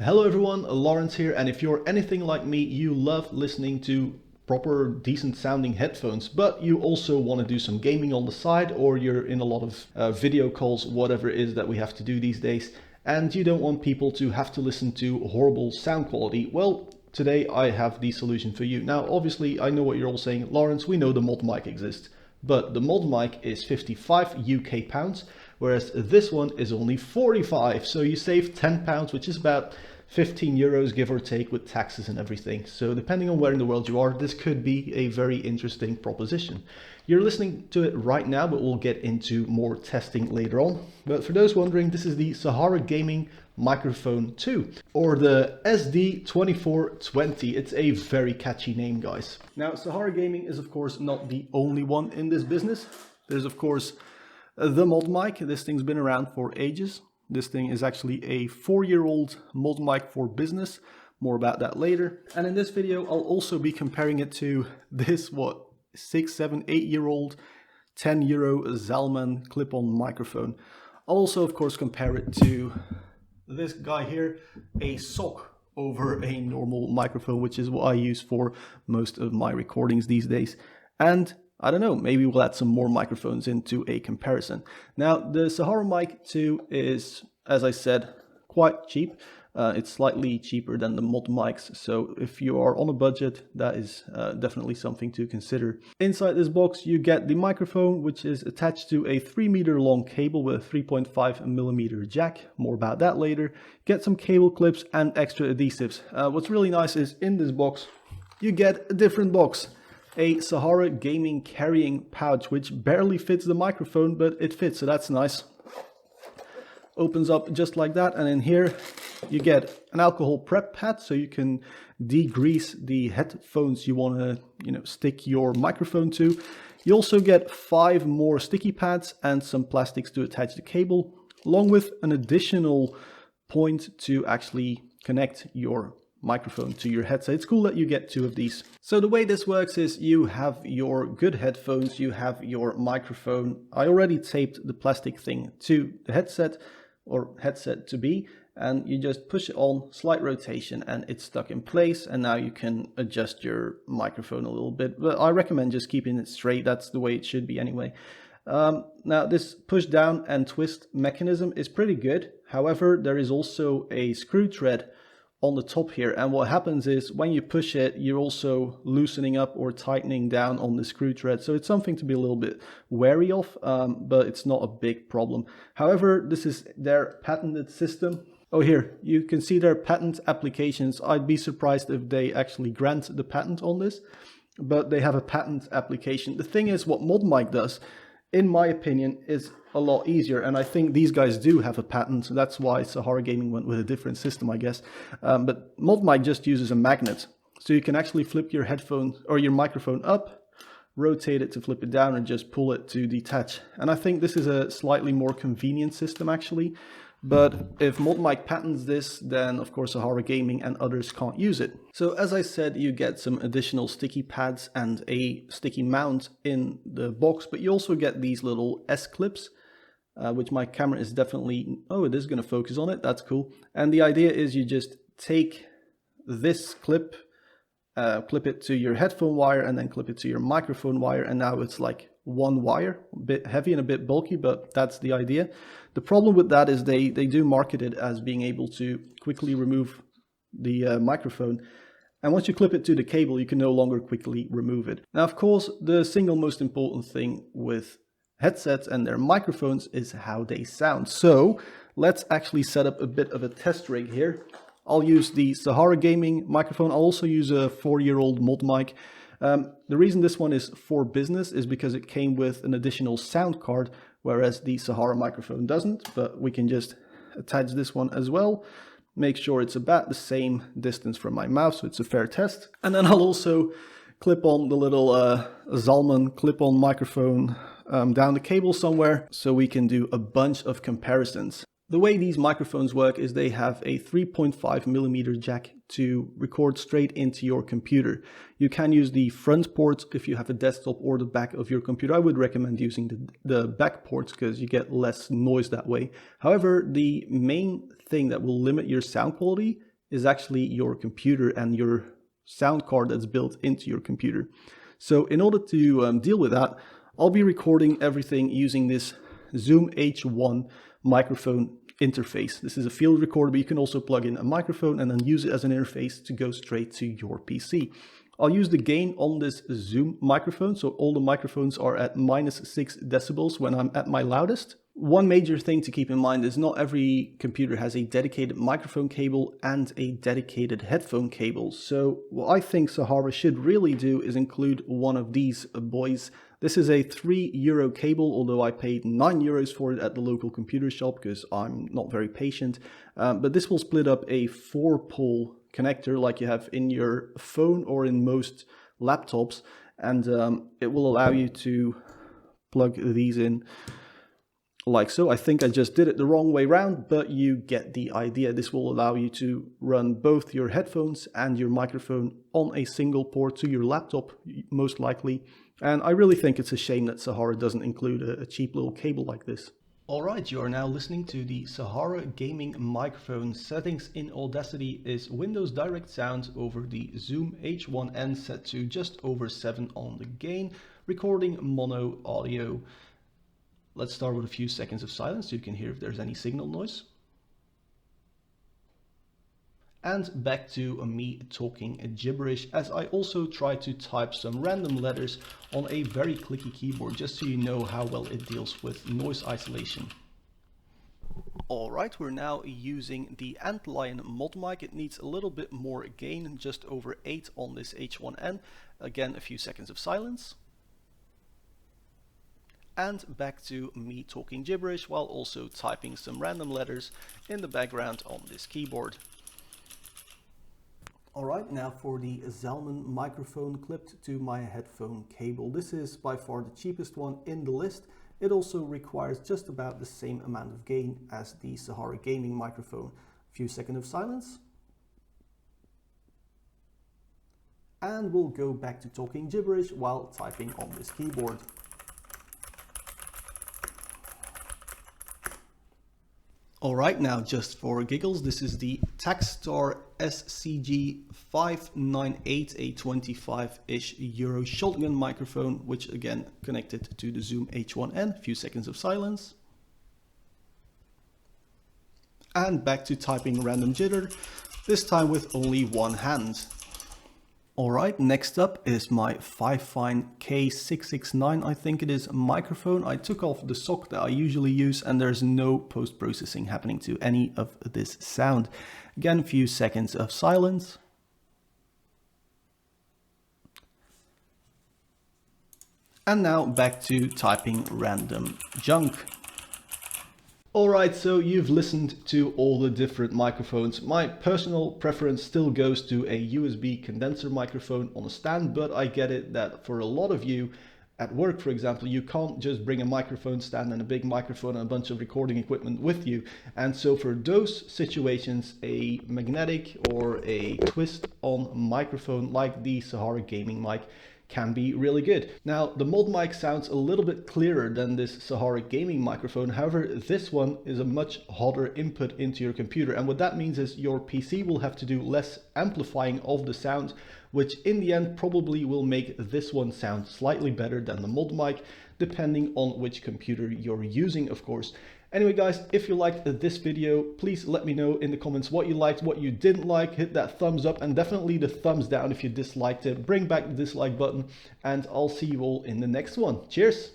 Hello everyone, Lawrence here, and if you're anything like me, you love listening to proper decent sounding headphones, but you also want to do some gaming on the side, or you're in a lot of video calls, whatever it is that we have to do these days, and you don't want people to have to listen to horrible sound quality. Well, today I have the solution for you. Now obviously I know what you're all saying, Lawrence, we know the ModMic exists, but the ModMic is 55 UK pounds, whereas this one is only 45, so you save 10 pounds, which is about 15 euros, give or take, with taxes and everything. So depending on where in the world you are, this could be a very interesting proposition. You're listening to it right now, but we'll get into more testing later on. But for those wondering, this is the Sahara Gaming Microphone 2, or the SD2420. It's a very catchy name, guys. Now, Sahara Gaming is of course not the only one in this business. There's of course the ModMic. This thing's been around for ages. This thing is actually a 4-year-old ModMic for business. More about that later. And in this video, I'll also be comparing it to this, 6, 7, 8-year-old 10 euro Zalman clip-on microphone. I'll also, of course, compare it to this guy here, a sock over a normal microphone, which is what I use for most of my recordings these days. And I don't know, maybe we'll add some more microphones into a comparison. Now, the Sahara Mic 2 is, as I said, quite cheap. It's slightly cheaper than the ModMics, so if you are on a budget, that is definitely something to consider. Inside this box, you get the microphone, which is attached to a 3-meter long cable with a 3.5mm jack. More about that later. Get some cable clips and extra adhesives. What's really nice is in this box, you get a different box. A Sahara Gaming carrying pouch, which barely fits the microphone, but it fits, so that's nice. Opens up just like that, and in here you get an alcohol prep pad, so you can degrease the headphones you want to, stick your microphone to. You also get 5 more sticky pads and some plastics to attach the cable, along with an additional point to actually connect your microphone to your headset. It's cool that you get 2 of these. So the way this works is you have your good headphones, you have your microphone. I already taped the plastic thing to the headset, or headset to be, and you just push it on, slight rotation, and it's stuck in place, and now you can adjust your microphone a little bit, but I recommend just keeping it straight. That's the way it should be anyway. Now this push down and twist mechanism is pretty good. However, there is also a screw thread on the top here, and what happens is when you push it, you're also loosening up or tightening down on the screw thread, so it's something to be a little bit wary of, but it's not a big problem. However, this is their patented system. Oh, here you can see their patent applications. I'd be surprised if they actually grant the patent on this, but they have a patent application. The thing is, what ModMic does, in my opinion, is a lot easier, and I think these guys do have a patent, so that's why Sahara Gaming went with a different system, I guess. But ModMic just uses a magnet, so you can actually flip your headphone or your microphone up, rotate it to flip it down, and just pull it to detach. And I think this is a slightly more convenient system actually. But if ModMic patents this, then of course Sahara Gaming and others can't use it. So as I said, you get some additional sticky pads and a sticky mount in the box, but you also get these little S-clips, which my camera is definitely, oh, it is going to focus on it, that's cool. And the idea is you just take this clip, clip it to your headphone wire, and then clip it to your microphone wire, and now it's like one wire, a bit heavy and a bit bulky, but that's the idea. The problem with that is they do market it as being able to quickly remove the microphone, and once you clip it to the cable, you can no longer quickly remove it. Now, of course, the single most important thing with headsets and their microphones is how they sound. So let's actually set up a bit of a test rig here. I'll use the Sahara Gaming microphone. I'll also use a 4-year-old ModMic. The reason this one is for business is because it came with an additional sound card, whereas the Sahara microphone doesn't, but we can just attach this one as well. Make sure it's about the same distance from my mouth, so it's a fair test. And then I'll also clip on the little Zalman clip-on microphone down the cable somewhere, so we can do a bunch of comparisons. The way these microphones work is they have a 3.5mm jack to record straight into your computer. You can use the front ports if you have a desktop or the back of your computer. I would recommend using the back ports because you get less noise that way. However, the main thing that will limit your sound quality is actually your computer and your sound card that's built into your computer. So in order to deal with that, I'll be recording everything using this Zoom H1 microphone interface. This is a field recorder, but you can also plug in a microphone and then use it as an interface to go straight to your PC. I'll use the gain on this Zoom microphone, so all the microphones are at -6 decibels when I'm at my loudest. One major thing to keep in mind is not every computer has a dedicated microphone cable and a dedicated headphone cable. So what I think Sahara should really do is include one of these boys. This is a €3 cable, although I paid €9 for it at the local computer shop because I'm not very patient. But this will split up a 4-pole connector like you have in your phone or in most laptops, and it will allow you to plug these in like so. I think I just did it the wrong way around, but you get the idea. This will allow you to run both your headphones and your microphone on a single port to your laptop, most likely. And I really think it's a shame that Sahara doesn't include a cheap little cable like this. Alright, you are now listening to the Sahara Gaming Microphone. Settings in Audacity is Windows Direct Sound over the Zoom H1N set to just over 7 on the gain, recording mono audio. Let's start with a few seconds of silence so you can hear if there's any signal noise. And back to me talking gibberish, as I also try to type some random letters on a very clicky keyboard, just so you know how well it deals with noise isolation. Alright, we're now using the AntLion ModMic. It needs a little bit more gain, just over 8 on this H1N. Again, a few seconds of silence. And back to me talking gibberish while also typing some random letters in the background on this keyboard. Alright, now for the Zalman microphone clipped to my headphone cable. This is by far the cheapest one in the list. It also requires just about the same amount of gain as the Sahara Gaming Microphone. A few seconds of silence. And we'll go back to talking gibberish while typing on this keyboard. Alright, now just for giggles, this is the Takstar SCG598, a 25-ish euro shotgun microphone, which again connected to the Zoom H1N. A few seconds of silence. And back to typing random jitter, this time with only one hand. Alright, next up is my Fifine K669, I think it is, microphone. I took off the sock that I usually use and there's no post-processing happening to any of this sound. Again, a few seconds of silence. And now back to typing random junk. Alright, so you've listened to all the different microphones. My personal preference still goes to a USB condenser microphone on a stand, but I get it that for a lot of you at work, for example, you can't just bring a microphone stand and a big microphone and a bunch of recording equipment with you. And so for those situations, a magnetic or a twist-on microphone like the Sahara Gaming Mic can be really good. Now, the ModMic sounds a little bit clearer than this Sahara Gaming microphone. However, this one is a much hotter input into your computer. And what that means is your PC will have to do less amplifying of the sound, which in the end probably will make this one sound slightly better than the ModMic, depending on which computer you're using, of course. Anyway guys, if you liked this video, please let me know in the comments what you liked, what you didn't like. Hit that thumbs up and definitely the thumbs down if you disliked it. Bring back the dislike button and I'll see you all in the next one. Cheers!